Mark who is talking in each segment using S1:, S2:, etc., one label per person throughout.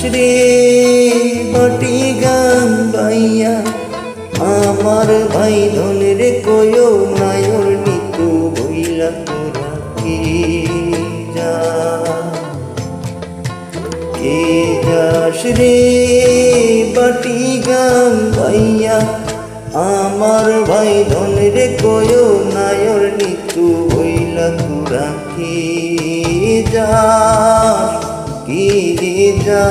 S1: রে বাটি গান বাইয়া আমার ভাই ধনের কয়ো নায়র নিতু বইলা তোরা কে যাস রে বাটি গান বাইয়া আমার ভাই ধনের কয়ো নায়র নিতু বইলা তোরা কে যাস যা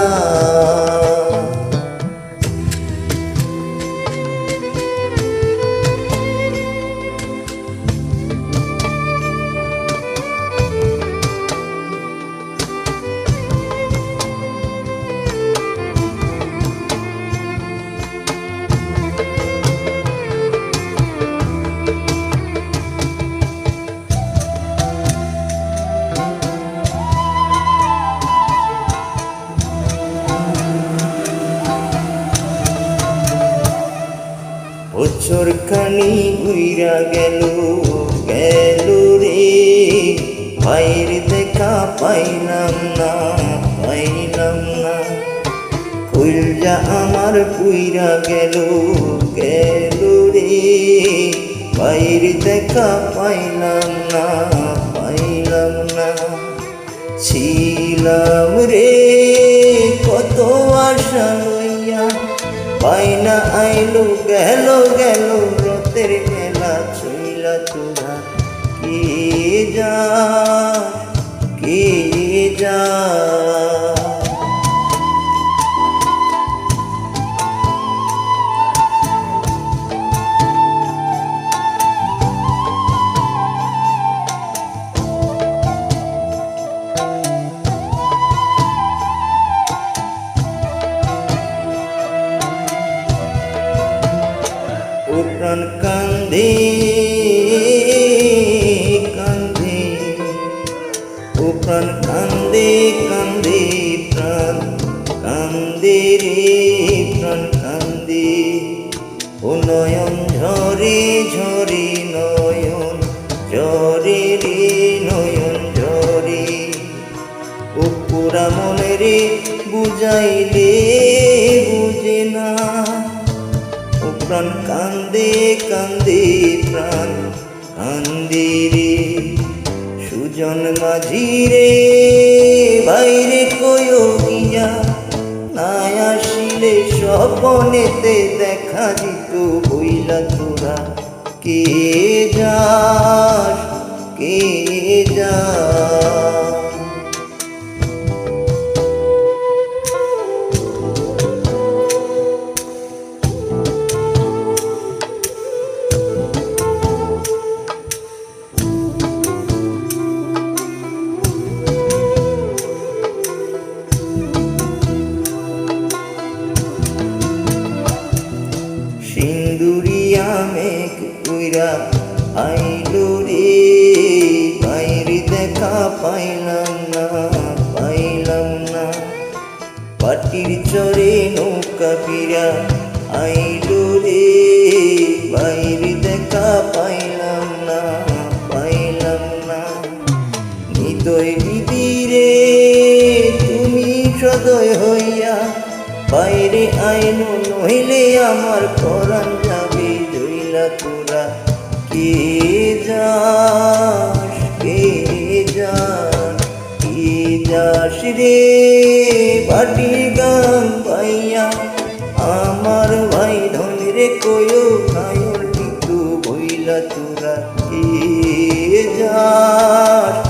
S1: বছর খানি উইরা গেল রে ভাইয়ের দেখা পাইলাম না কইলজা আমার পুইরা গেল রে ভাইয়ের দেখা পাইলাম না ছিলাম রে কত আশা লইয়া পাইনা আইলো গেল রতের মেলা ছইলা তোরা কে যা প্রাণ কান্দে ও প্রাণ কান্দে প্রাণ কান্দে রে প্রাণ কান্দে ও নয়ন ঝরে নয়ন ঝরে রে নয়ন ঝরে ও পুরা মনে রে বুঝাইলে বুঝে না প্রাণ কান্দে প্রাণ কান্দে রে সুজন মাঝি রে বাইরে কয়ো গিয়া নাই আসিলে স্বপনেতে দেখা দিত বইলা তোরা কে যাস সিন্দুরিয়া মেঘ উইরা আইলো রে বাইর দেখা পাইলাম না পাটির চরে নৌকা ফিরা আইলো রে বাইর দেখা পাইলাম না নিদয় বিদিরে তুমি সদয় হইয়া বাইরে আইনো নইলে আমার পরাণ যাবে জইলা তোরা কে যাস রে বাটি গান পাইয়া আমার ভাই ধনের কয়ো নায়র নিতু বইলা তোরা কে যাস